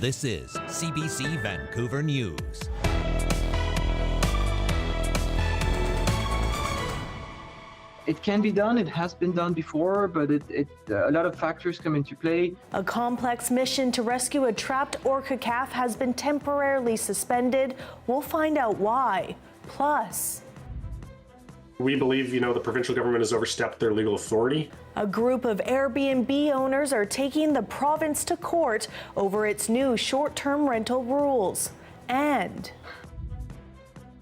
This is CBC Vancouver News. It can be done, it has been done before, but a lot of factors come into play. A complex mission to rescue a trapped orca calf has been temporarily suspended. We'll find out why. Plus, we believe, the provincial government has overstepped their legal authority. a group of Airbnb owners are taking the province to court over its new short-term rental rules. And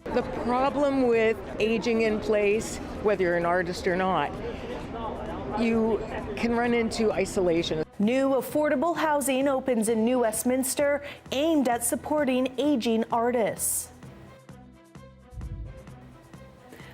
the problem with aging in place, whether you're an artist or not, you can run into isolation. new affordable housing opens in New Westminster, aimed at supporting aging artists.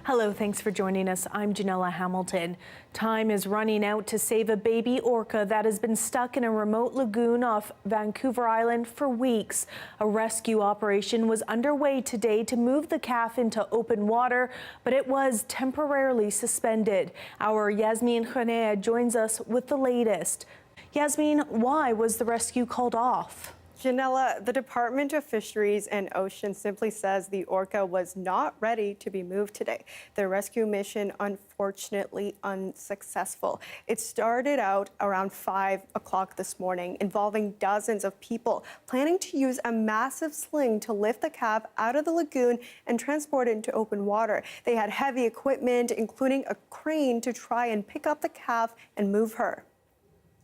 Hello, thanks for joining us. I'm Janella Hamilton. Time is running out to save a baby orca that has been stuck in a remote lagoon off Vancouver Island for weeks. A rescue operation was underway today to move the calf into open water, but it was temporarily suspended. Our Yasmin Khanea joins us with the latest. Yasmin, why was the rescue called off? Janella, the Department of Fisheries and Oceans simply says the orca was not ready to be moved today. The rescue mission, unfortunately, unsuccessful. It started out around 5 o'clock this morning, involving dozens of people planning to use a massive sling to lift the calf out of the lagoon and transport it into open water. They had heavy equipment, including a crane, to try and pick up the calf and move her.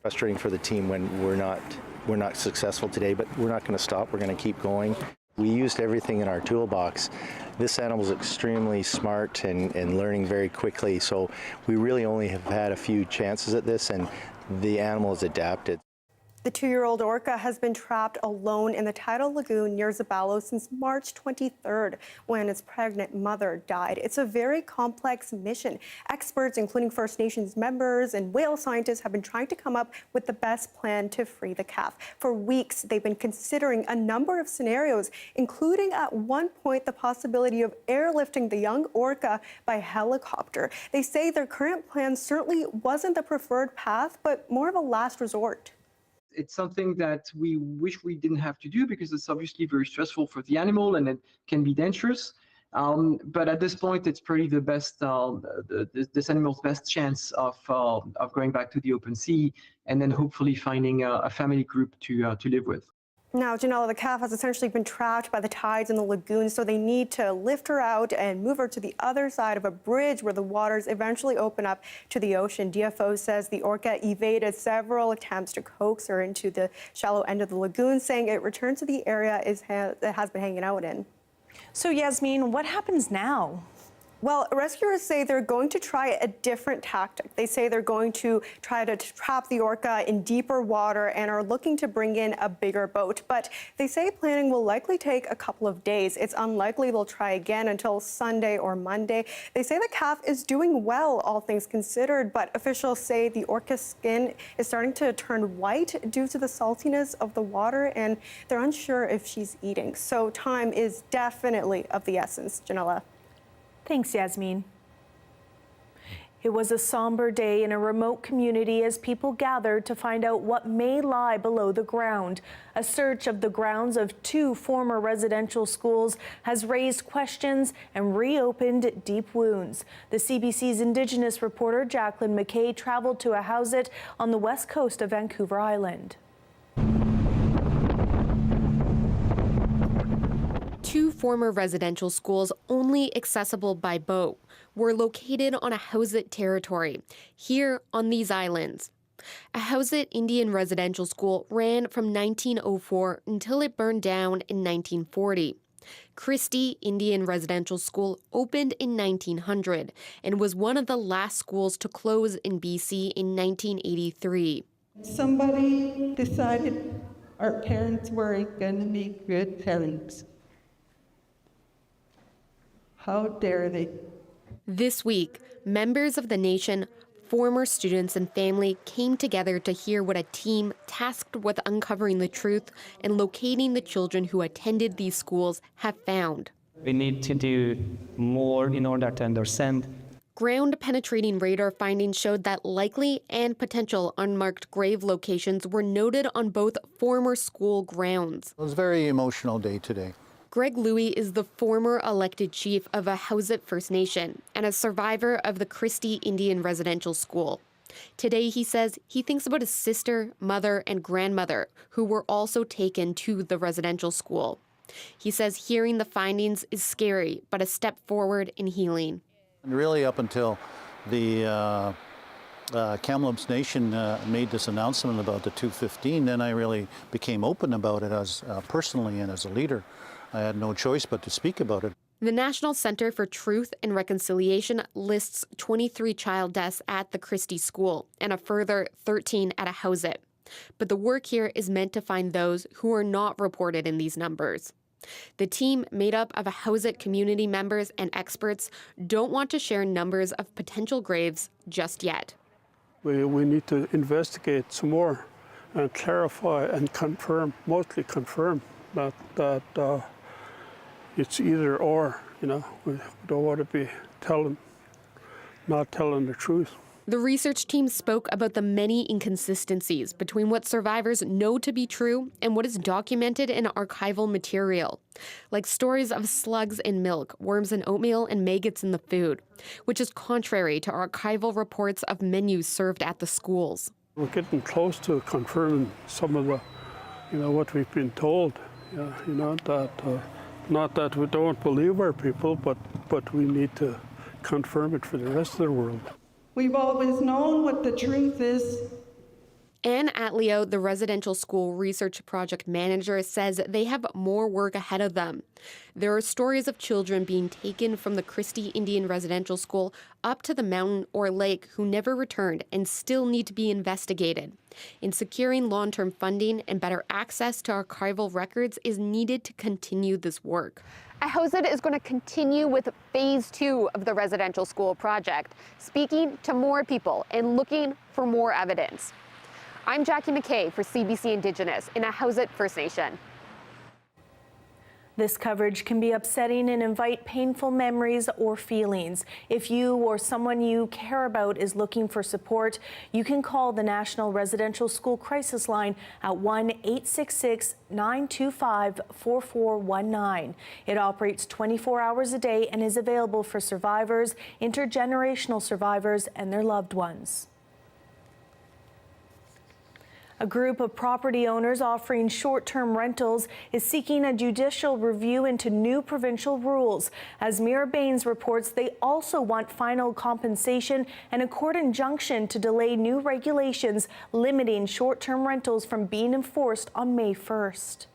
Frustrating for the team when we're not successful today, but we're not going to stop. We're going to keep going. We used everything in our toolbox. This animal is extremely smart and learning very quickly, so we really only have had a few chances at this, and the animal has adapted. The 2-year-old orca has been trapped alone in the tidal lagoon near Zabalo since March 23rd, when its pregnant mother died. It's a very complex mission. Experts, including First Nations members and whale scientists, have been trying to come up with the best plan to free the calf. For weeks, they've been considering a number of scenarios, including at one point the possibility of airlifting the young orca by helicopter. They say their current plan certainly wasn't the preferred path, but more of a last resort. It's something that we wish we didn't have to do because it's obviously very stressful for the animal and it can be dangerous. But at this point, it's probably the best, this animal's best chance of going back to the open sea and then hopefully finding a family group to live with. Now, Janella, the calf has essentially been trapped by the tides in the lagoon, so they need to lift her out and move her to the other side of a bridge where the waters eventually open up to the ocean. DFO says the orca evaded several attempts to coax her into the shallow end of the lagoon, saying it returned to the area it has been hanging out in. So, Yasmin, what happens now? Well, rescuers say they're going to try a different tactic. They say they're going to try to trap the orca in deeper water and are looking to bring in a bigger boat. But they say planning will likely take a couple of days. It's unlikely they'll try again until Sunday or Monday. They say the calf is doing well, all things considered, but officials say the orca's skin is starting to turn white due to the saltiness of the water, and they're unsure if she's eating. So time is definitely of the essence. Janella. Thanks, Yasmin. It was a somber day in a remote community as people gathered to find out what may lie below the ground. A search of the grounds of 2 former residential schools has raised questions and reopened deep wounds. The CBC's Indigenous reporter Jacqueline McKay traveled to a housing on the west coast of Vancouver Island. 2 former residential schools, only accessible by boat, were located on a Hausut territory, here on these islands. A Hausut Indian residential school ran from 1904 until it burned down in 1940. Christie Indian Residential School opened in 1900 and was one of the last schools to close in BC in 1983. Somebody decided our parents weren't going to be good parents. How dare they? This week, members of the nation, former students and family came together to hear what a team tasked with uncovering the truth and locating the children who attended these schools have found. We need to do more in order to understand. Ground-penetrating radar findings showed that likely and potential unmarked grave locations were noted on both former school grounds. It was a very emotional day today. Greg Louie is the former elected chief of Ahousaht First Nation and a survivor of the Christie Indian Residential School. Today, he says he thinks about his sister, mother, and grandmother, who were also taken to the residential school. He says hearing the findings is scary, but a step forward in healing. And really up until the Kamloops Nation made this announcement about the 215, then I really became open about it as personally and as a leader. I had no choice but to speak about it. The National Center for Truth and Reconciliation lists 23 child deaths at the Christie School and a further 13 at Ahousaht. But the work here is meant to find those who are not reported in these numbers. The team, made up of Ahousaht community members and experts, don't want to share numbers of potential graves just yet. We need to investigate some more and clarify and confirm, mostly confirm that it's either or. We don't want to be not telling the truth. The research team spoke about the many inconsistencies between what survivors know to be true and what is documented in archival material, like stories of slugs in milk, worms in oatmeal, and maggots in the food, which is contrary to archival reports of menus served at the schools. We're getting close to confirming some of the, what we've been told. That not that we don't believe our people, but we need to confirm it for the rest of the world. We've always known what the truth is. Anne Atleo, the residential school research project manager, says they have more work ahead of them. There are stories of children being taken from the Christie Indian Residential School up to the mountain or lake who never returned and still need to be investigated. In securing long-term funding and better access to archival records is needed to continue this work. Ahousaht is going to continue with phase 2 of the residential school project, speaking to more people and looking for more evidence. I'm Jackie McKay for CBC Indigenous in Ahousaht First Nation. This coverage can be upsetting and invite painful memories or feelings. If you or someone you care about is looking for support, you can call the National Residential School Crisis Line at 1-866-925-4419. It operates 24 hours a day and is available for survivors, intergenerational survivors, and their loved ones. A group of property owners offering short-term rentals is seeking a judicial review into new provincial rules. As Mira Baines reports, they also want final compensation and a court injunction to delay new regulations limiting short-term rentals from being enforced on May 1st.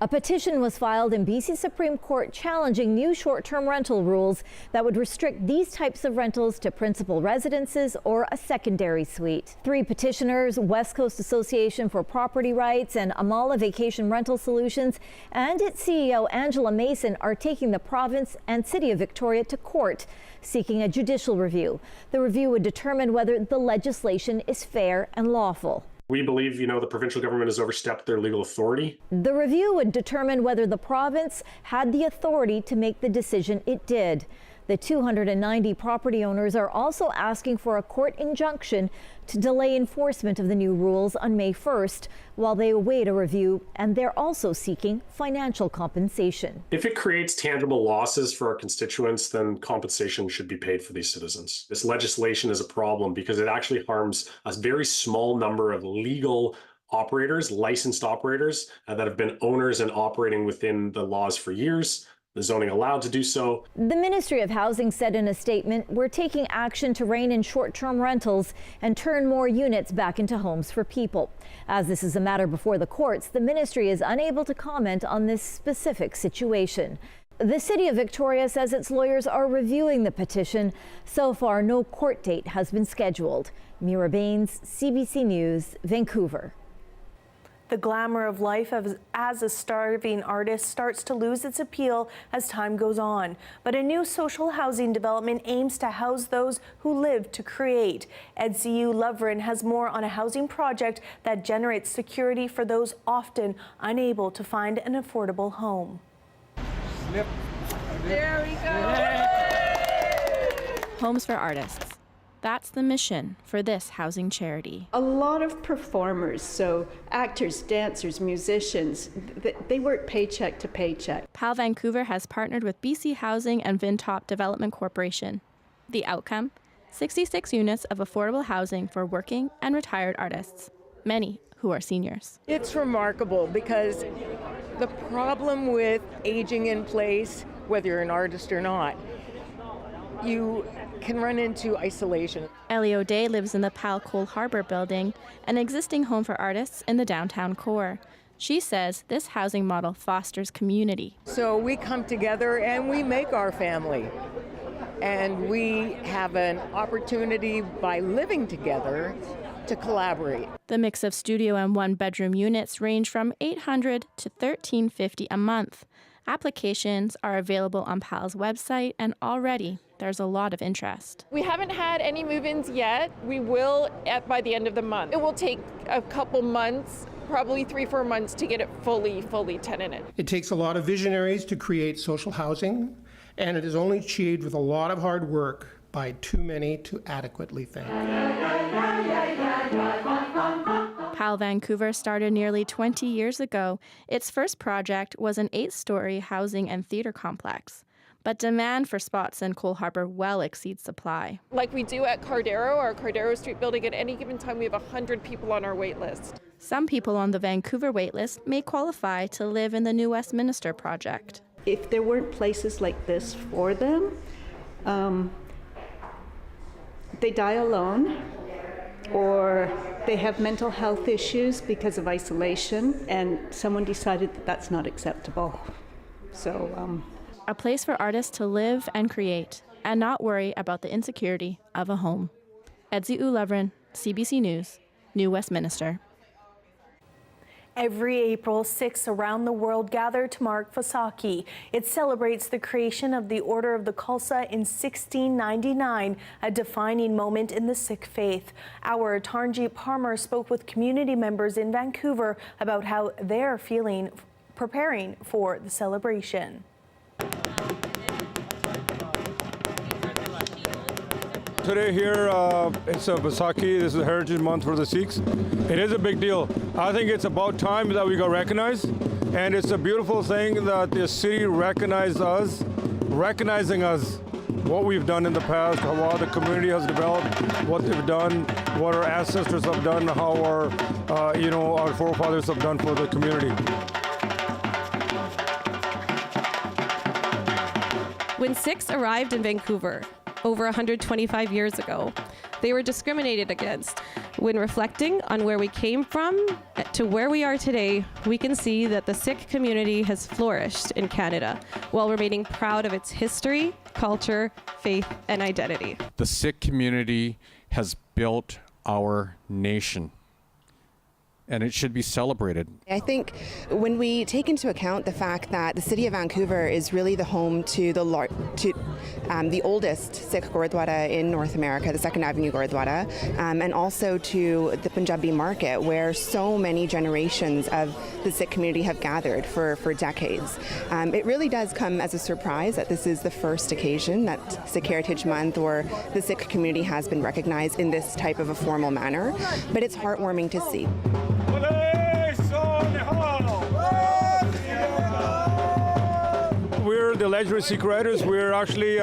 A petition was filed in BC Supreme Court challenging new short-term rental rules that would restrict these types of rentals to principal residences or a secondary suite. 3 petitioners, West Coast Association for Property Rights and Amala Vacation Rental Solutions, and its CEO Angela Mason, are taking the province and City of Victoria to court, seeking a judicial review. The review would determine whether the legislation is fair and lawful. We believe, the provincial government has overstepped their legal authority. The review would determine whether the province had the authority to make the decision it did. The 290 property owners are also asking for a court injunction to delay enforcement of the new rules on May 1st while they await a review, and they're also seeking financial compensation. If it creates tangible losses for our constituents, then compensation should be paid for these citizens. This legislation is a problem because it actually harms a very small number of legal operators, licensed operators that have been owners and operating within the laws for years. The zoning allowed to do so. The Ministry of Housing said in a statement, "We're taking action to rein in short-term rentals and turn more units back into homes for people." As this is a matter before the courts, the ministry is unable to comment on this specific situation. The City of Victoria says its lawyers are reviewing the petition. So far, no court date has been scheduled. Mira Baines, CBC News, Vancouver. The glamour of life as a starving artist starts to lose its appeal as time goes on. But a new social housing development aims to house those who live to create. EDCU Lovren has more on a housing project that generates security for those often unable to find an affordable home. There we go. homes for artists. That's the mission for this housing charity. A lot of performers, so actors, dancers, musicians, they work paycheck to paycheck. PAL Vancouver has partnered with BC Housing and Vintop Development Corporation. The outcome? 66 units of affordable housing for working and retired artists, many who are seniors. It's remarkable because the problem with aging in place, whether you're an artist or not, you can run into isolation. Ellie O'Day lives in the PAL Cole Harbour building, an existing home for artists in the downtown core. She says this housing model fosters community. So we come together and we make our family. And we have an opportunity by living together to collaborate. The mix of studio and one-bedroom units range from $800 to $1,350 a month. Applications are available on PAL's website, and already there's a lot of interest. We haven't had any move-ins yet. We will by the end of the month. It will take a couple months, probably 3-4 months, to get it fully tenanted. It takes a lot of visionaries to create social housing, and it is only achieved with a lot of hard work by too many to adequately thank. PAL Vancouver started nearly 20 years ago. Its first project was an 8-story housing and theatre complex. But demand for spots in Cole Harbour well exceeds supply. Like we do at Cardero, our Cardero Street building, at any given time we have 100 people on our wait list. Some people on the Vancouver waitlist may qualify to live in the New Westminster project. If there weren't places like this for them, they die alone, or they have mental health issues because of isolation, and someone decided that that's not acceptable. So, a place for artists to live and create, and not worry about the insecurity of a home. Edzi Ulevrin, CBC News, New Westminster. Every April, Sikhs around the world gather to mark Vaisakhi. It celebrates the creation of the Order of the Khalsa in 1699, a defining moment in the Sikh faith. Our Tarnjeet Parmar spoke with community members in Vancouver about how they're preparing for the celebration. Today here, it's a Vaisakhi. This is Heritage Month for the Sikhs. It is a big deal. I think it's about time that we got recognized, and it's a beautiful thing that the city recognizing us, what we've done in the past, how the community has developed, what they've done, what our ancestors have done, how our forefathers have done for the community. When Sikhs arrived in Vancouver over 125 years ago, they were discriminated against. When reflecting on where we came from to where we are today, we can see that the Sikh community has flourished in Canada while remaining proud of its history, culture, faith, and identity. The Sikh community has built our nation, and it should be celebrated. I think when we take into account the fact that the city of Vancouver is really the home to the oldest Sikh Gurdwara in North America, the 2nd Avenue Gurdwara, and also to the Punjabi market, where so many generations of the Sikh community have gathered for decades. It really does come as a surprise that this is the first occasion that Sikh Heritage Month or the Sikh community has been recognized in this type of a formal manner, but it's heartwarming to see. We're the legendary Sikh riders. We're actually,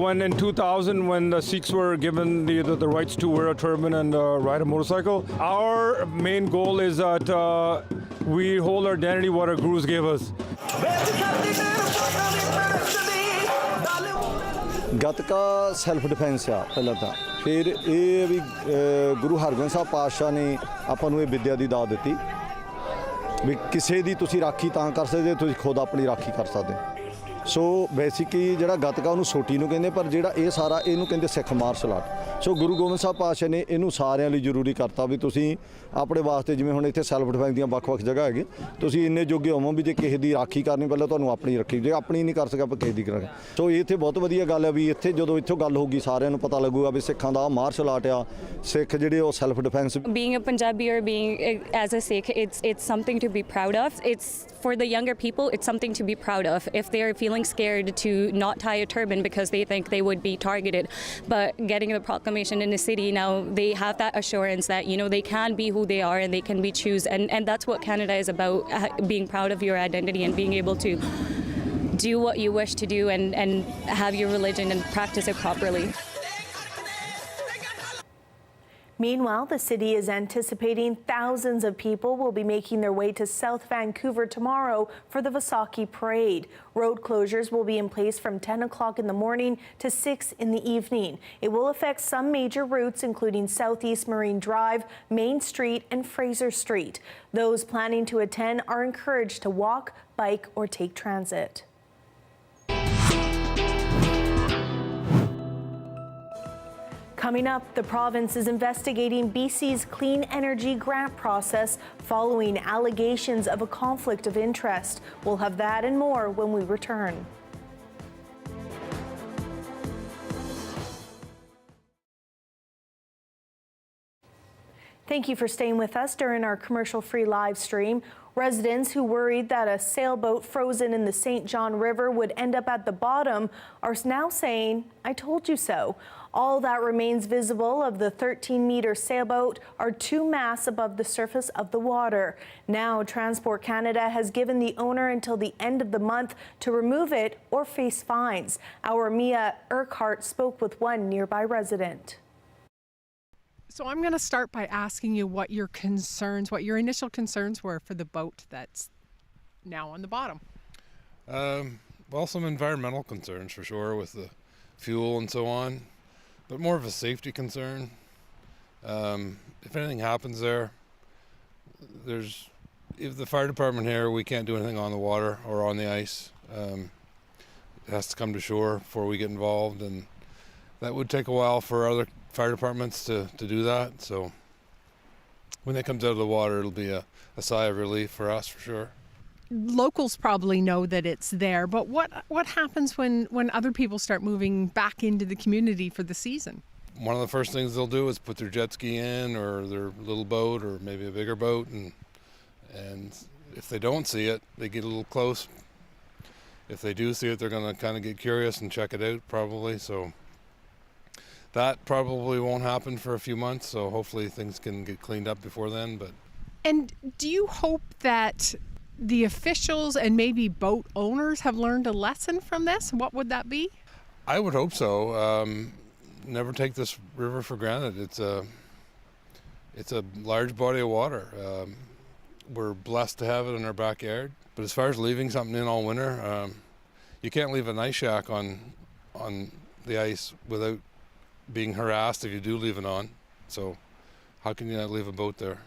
when in 2000, when the Sikhs were given the rights to wear a turban and ride a motorcycle, our main goal is that we hold our identity what our gurus gave us. Gatka self defence ਆ ਪਹਿਲਾਂ ਤਾਂ ਫਿਰ ਇਹ ਵੀ ਗੁਰੂ ਹਰਗੋਬਿੰਦ ਸਾਹਿਬ ਪਾਤਸ਼ਾਹ ਨੇ ਆਪਾਂ ਨੂੰ ਇਹ ਵਿੱਦਿਆ ਦੀ ਦਾਤ ਦਿੱਤੀ ਵੀ ਕਿਸੇ ਦੀ ਤੁਸੀਂ ਰਾਖੀ ਤਾਂ ਕਰ ਸਕਦੇ ਤੁਸੀਂ ਖੁਦ ਆਪਣੀ ਰਾਖੀ ਕਰ ਸਕਦੇ ਸੋ ਬੇਸਿਕਲੀ ਜਿਹੜਾ ਗੱਤਕਾ ਉਹਨੂੰ ਸੋਟੀ ਨੂੰ ਕਹਿੰਦੇ ਪਰ ਜਿਹੜਾ ਇਹ ਸਾਰਾ ਇਹਨੂੰ ਕਹਿੰਦੇ ਸਿੱਖ ਮਾਰਸ਼ਲ ਆਰਟ ਸੋ ਗੁਰੂ ਗੋਬਿੰਦ ਸਾਹਿਬ ਪਾਤਸ਼ਾਹ ਨੇ ਇਹਨੂੰ ਸਾਰਿਆਂ ਲਈ ਜ਼ਰੂਰੀ ਕਰਤਾ ਵੀ ਤੁਸੀਂ ਆਪਣੇ ਵਾਸਤੇ ਜਿਵੇਂ ਹੁਣ ਇੱਥੇ ਸੈਲਫ ਡਿਫੈਂਸ ਦੀਆਂ ਵੱਖ-ਵੱਖ ਜਗ੍ਹਾ ਹੈਗੇ ਤੁਸੀਂ ਇੰਨੇ ਜੋਗੇ ਹੋਵੋ ਵੀ ਜੇ ਕਿਸੇ ਦੀ ਰਾਖੀ ਕਰਨੀ ਪਹਿਲਾਂ ਤੁਹਾਨੂੰ ਆਪਣੀ ਰੱਖੀ ਜੇ ਆਪਣੀ ਨਹੀਂ ਕਰ ਸਕਿਆ ਆਪਾਂ ਕਿਸੇ ਦੀ ਕਰਾਂਗੇ ਸੋ ਇਹ ਇੱਥੇ ਬਹੁਤ ਵਧੀਆ ਗੱਲ ਹੈ ਵੀ ਇੱਥੇ ਜਦੋਂ ਇੱਥੋਂ ਗੱਲ ਹੋਊਗੀ ਸਾਰਿਆਂ ਨੂੰ ਪਤਾ ਲੱਗੂਗਾ ਵੀ ਸਿੱਖਾਂ ਦਾ ਮਾਰਸ਼ਲ ਆਰਟ ਆ ਸਿੱਖ ਜਿਹੜੇ ਉਹ self defence Being a Punjabi or being as a Sikh, it's something to be proud of. It's for the younger people, it's something to be proud of. If they are feeling feeling scared to not tie a turban because they think they would be targeted. But getting the proclamation in the city now, they have that assurance that, you know, they can be who they are and they can be choose. And that's what Canada is about, being proud of your identity and being able to do what you wish to do and have your religion and practice it properly. Meanwhile, the city is anticipating thousands of people will be making their way to South Vancouver tomorrow for the Vaki Parade. Road closures will be in place from 10 o'clock in the morning to 6 in the evening. It will affect some major routes, including Southeast Marine Drive, Main Street, and Fraser Street. Those planning to attend are encouraged to walk, bike, or take transit. Coming up, the province is investigating BC's clean energy grant process following allegations of a conflict of interest. We'll have that and more when we return. Thank you for staying with us during our commercial-free live stream. Residents who worried that a sailboat frozen in the St. John River would end up at the bottom are now saying, "I told you so." All that remains visible of the 13-meter sailboat are two masts above the surface of the water. Now, Transport Canada has given the owner until the end of the month to remove it or face fines. Our Mia Urquhart spoke with one nearby resident. So I'm going to start by asking you what your initial concerns were for the boat that's now on the bottom. Well, some environmental concerns for sure with the fuel and so on, but more of a safety concern. If anything happens there, if the fire department here, we can't do anything on the water or on the ice. It has to come to shore before we get involved, and that would take a while for other fire departments to do that. So when it comes out of the water, it'll be a sigh of relief for us for sure. Locals probably know that it's there, but what happens when other people start moving back into the community for the season? One of the first things they'll do is put their jet ski in, or their little boat, or maybe a bigger boat, and if they don't see it, they get a little close. If they do see it, they're going to kind of get curious and check it out probably. So that probably won't happen for a few months, so hopefully things can get cleaned up before then. And do you hope that the officials and maybe boat owners have learned a lesson from this? What would that be? I would hope so. Never take this river for granted. It's a large body of water. We're blessed to have it in our backyard. But as far as leaving something in all winter, you can't leave an ice shack on the ice without being harassed if you do leave it on. So how can you not leave a boat there?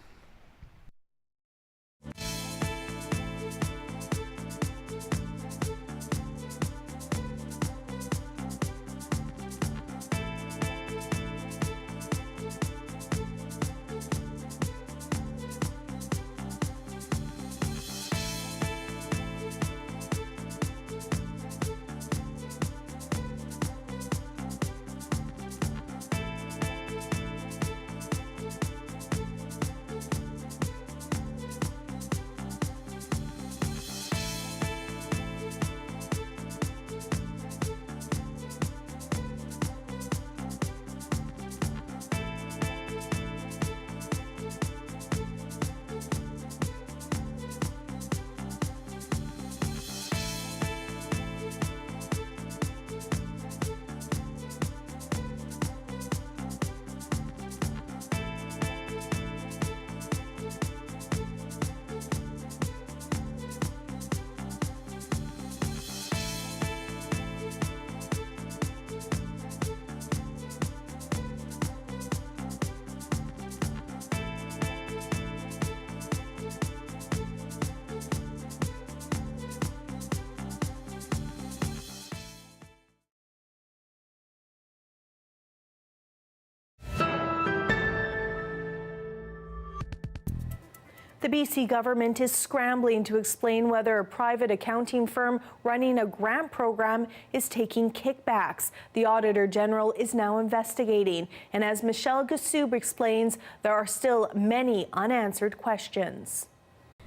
The BC government is scrambling to explain whether a private accounting firm running a grant program is taking kickbacks. The Auditor General is now investigating. And as Michelle Gassoub explains, there are still many unanswered questions.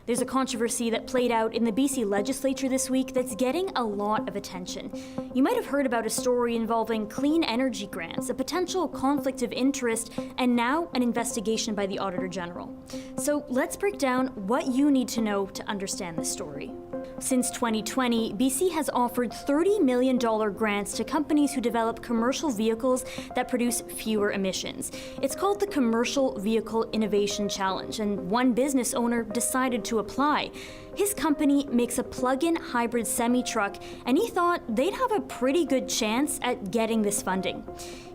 There's a controversy that played out in the BC legislature this week that's getting a lot of attention. You might have heard about a story involving clean energy grants, a potential conflict of interest, and now an investigation by the Auditor General. So let's break down what you need to know to understand this story. Since 2020, BC has offered $30 million grants to companies who develop commercial vehicles that produce fewer emissions. It's called the Commercial Vehicle Innovation Challenge, and one business owner decided to apply. His company makes a plug-in hybrid semi-truck, and he thought they'd have a pretty good chance at getting this funding.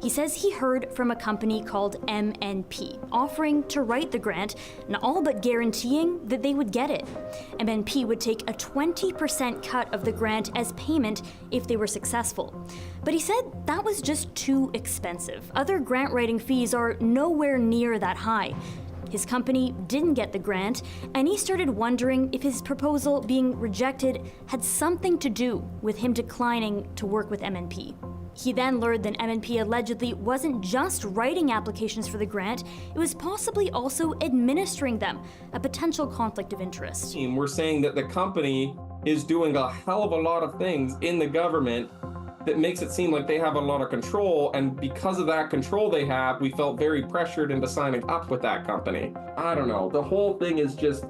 He says he heard from a company called MNP, offering to write the grant, and all but guaranteeing that they would get it. MNP would take a 20% cut of the grant as payment if they were successful. But he said that was just too expensive. Other grant writing fees are nowhere near that high. His company didn't get the grant, and he started wondering if his proposal being rejected had something to do with him declining to work with MNP. He then learned that MNP allegedly wasn't just writing applications for the grant, it was possibly also administering them, a potential conflict of interest. We're saying that the company is doing a hell of a lot of things in the government that makes it seem like they have a lot of control, and because of that control they have, we felt very pressured into signing up with that company. I don't know, the whole thing is just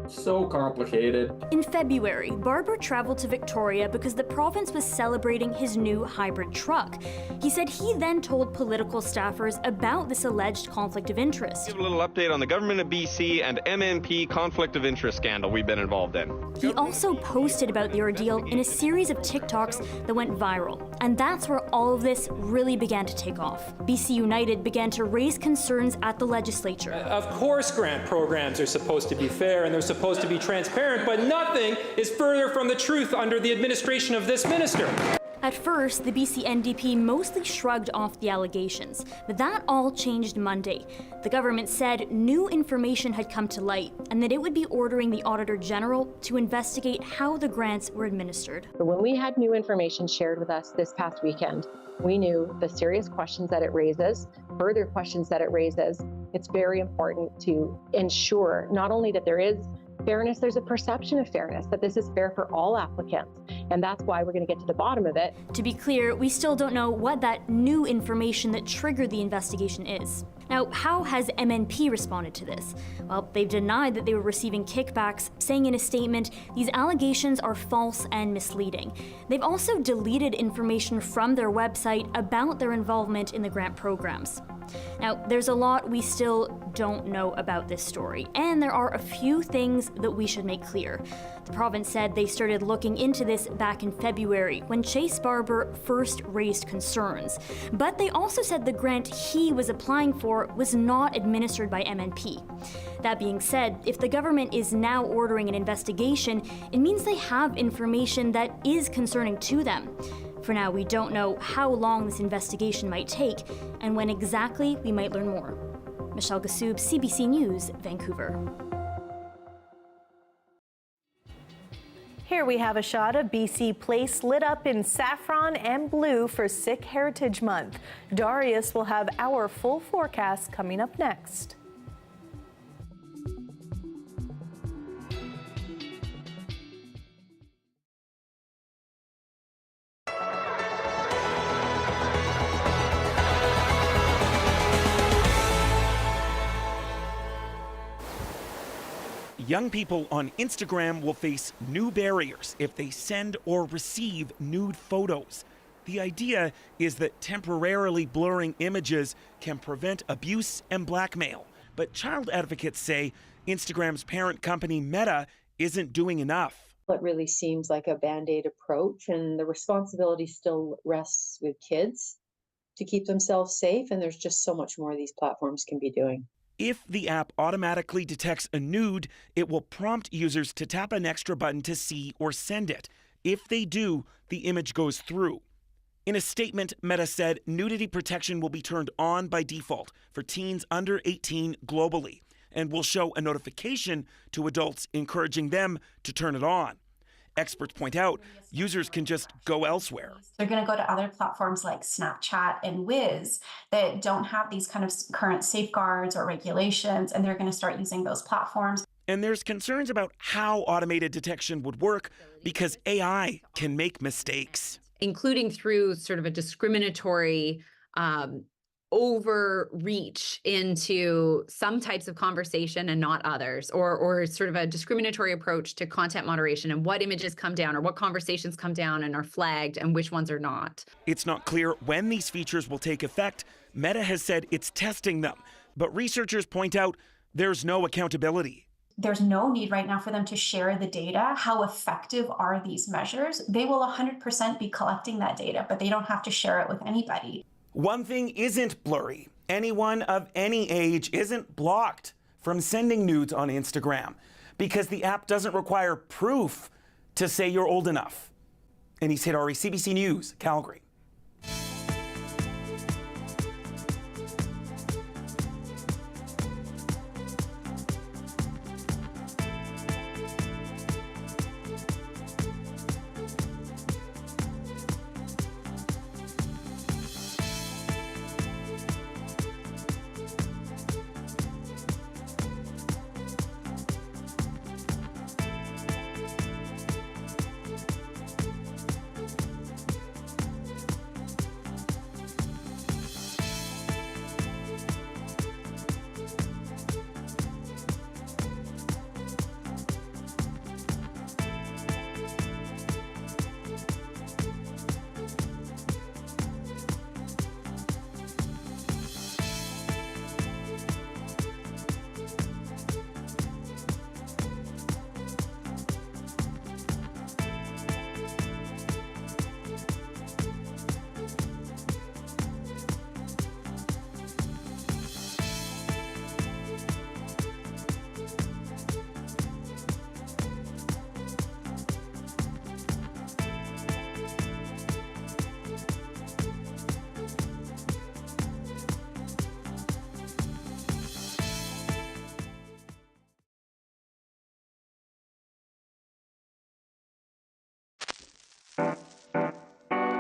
so complicated. In February, Barber traveled to Victoria because the province was celebrating his new hybrid truck. He said he then told political staffers about this alleged conflict of interest. Give a little update on the government of BC and MNP conflict of interest scandal we've been involved in. He also posted about the ordeal in a series of TikToks that went viral. And that's where all of this really began to take off. BC United began to raise concerns at the legislature. Of course grant programs are supposed to be fair and they're supposed to be transparent, but nothing is further from the truth under the administration of this minister. At first, the BC NDP mostly shrugged off the allegations, but that all changed Monday. The government said new information had come to light and that it would be ordering the Auditor General to investigate how the grants were administered. When we had new information shared with us this past weekend, we knew the serious questions that it raises, further questions that it raises. It's very important to ensure not only that there is fairness, there's a perception of fairness, that this is fair for all applicants. And that's why we're going to get to the bottom of it. To be clear, we still don't know what that new information that triggered the investigation is. Now, how has MNP responded to this? Well, they've denied that they were receiving kickbacks, saying in a statement, these allegations are false and misleading. They've also deleted information from their website about their involvement in the grant programs. Now, there's a lot we still don't know about this story, and there are a few things that we should make clear. The province said they started looking into this back in February, when Chase Barber first raised concerns. But they also said the grant he was applying for was not administered by MNP. That being said, if the government is now ordering an investigation, it means they have information that is concerning to them. For now, we don't know how long this investigation might take and when exactly we might learn more. Michelle Gassoub, CBC News, Vancouver. Here we have a shot of BC Place lit up in saffron and blue for Sikh Heritage Month. Darius will have our full forecast coming up next. Young people on Instagram will face new barriers if they send or receive nude photos. The idea is that temporarily blurring images can prevent abuse and blackmail. But child advocates say Instagram's parent company Meta isn't doing enough. It really seems like a Band-Aid approach, and the responsibility still rests with kids to keep themselves safe, and there's just so much more these platforms can be doing. If the app automatically detects a nude, it will prompt users to tap an extra button to see or send it. If they do, the image goes through. In a statement, Meta said nudity protection will be turned on by default for teens under 18 globally and will show a notification to adults encouraging them to turn it on. Experts point out users can just go elsewhere. They're going to go to other platforms like Snapchat and Wiz that don't have these kind of current safeguards or regulations, and they're going to start using those platforms. And there's concerns about how automated detection would work because AI can make mistakes. Including through sort of a discriminatory overreach into some types of conversation and not others, or sort of a discriminatory approach to content moderation and what images come down or what conversations come down and are flagged and which ones are not. It's not clear when these features will take effect. Meta has said it's testing them, but researchers point out there's no accountability. There's no need right now for them to share the data. How effective are these measures? They will 100% be collecting that data, but they don't have to share it with anybody. One thing isn't blurry. Anyone of any age isn't blocked from sending nudes on Instagram because the app doesn't require proof to say you're old enough. Anis Hidari, CBC News, Calgary.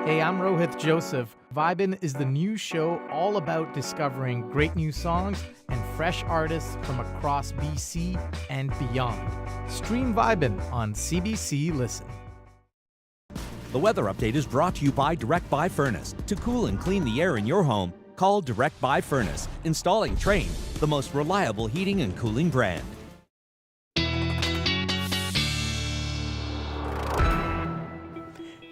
Hey, I'm Rohith Joseph. Vibin' is the new show all about discovering great new songs and fresh artists from across BC and beyond. Stream Vibin' on CBC Listen. The weather update is brought to you by Direct Buy Furnace. To cool and clean the air in your home, call Direct Buy Furnace. Installing Trane, the most reliable heating and cooling brand.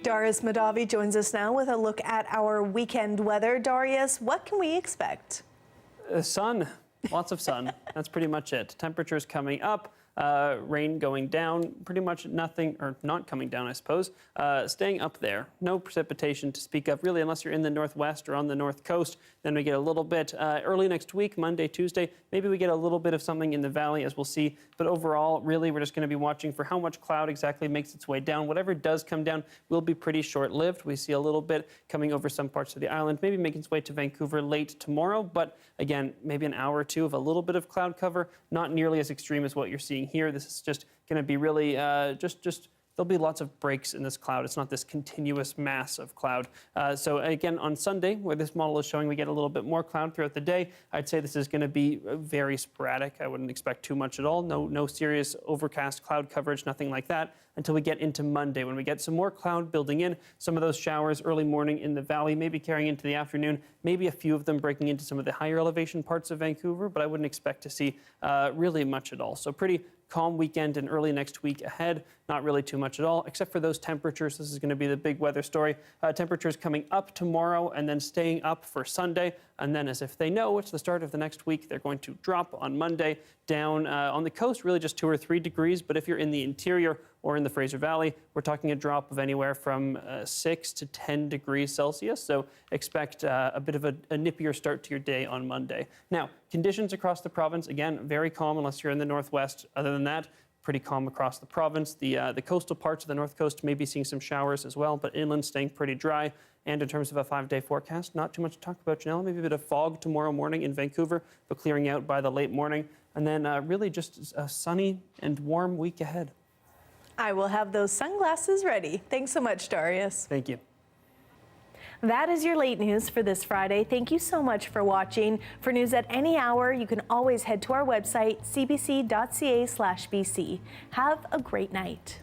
Darius Madavi joins us now with a look at our weekend weather. Darius, what can we expect? Sun, lots of sun. That's pretty much it. Temperatures coming up, rain going down, pretty much nothing, or not coming down, I suppose, staying up there. No precipitation to speak of, really, unless you're in the northwest or on the north coast. Then we get a little bit early next week, Monday, Tuesday. Maybe we get a little bit of something in the valley, as we'll see. But overall, really, we're just going to be watching for how much cloud exactly makes its way down. Whatever does come down will be pretty short-lived. We see a little bit coming over some parts of the island, maybe making its way to Vancouver late tomorrow. But again, maybe an hour or two of a little bit of cloud cover, not nearly as extreme as what you're seeing here. This is just going to be really just there'll be lots of breaks in this cloud. It's not this continuous mass of cloud. So again, on Sunday, where this model is showing we get a little bit more cloud throughout the day, I'd say this is going to be very sporadic. I wouldn't expect too much at all. No serious overcast cloud coverage, nothing like that, until we get into Monday, when we get some more cloud building in, some of those showers early morning in the valley, maybe carrying into the afternoon, maybe a few of them breaking into some of the higher elevation parts of Vancouver, but I wouldn't expect to see really much at all. So pretty calm weekend and early next week ahead. Not really too much at all, except for those temperatures. This is going to be the big weather story. Temperatures coming up tomorrow and then staying up for Sunday. And then, as if they know it's the start of the next week, they're going to drop on Monday down on the coast, really just 2 or 3 degrees. But if you're in the interior or in the Fraser Valley, we're talking a drop of anywhere from 6 to 10 degrees Celsius. So expect a bit of a nippier start to your day on Monday. Now, conditions across the province, again, very calm unless you're in the northwest. Other than that, pretty calm across the province. The coastal parts of the north coast may be seeing some showers as well, but inland staying pretty dry. And in terms of a 5-day forecast, not too much to talk about, Janella. Maybe a bit of fog tomorrow morning in Vancouver, but clearing out by the late morning. And then really just a sunny and warm week ahead. I will have those sunglasses ready. Thanks so much, Darius. Thank you. That is your late news for this Friday. Thank you so much for watching. For news at any hour, you can always head to our website, cbc.ca/bc. Have a great night.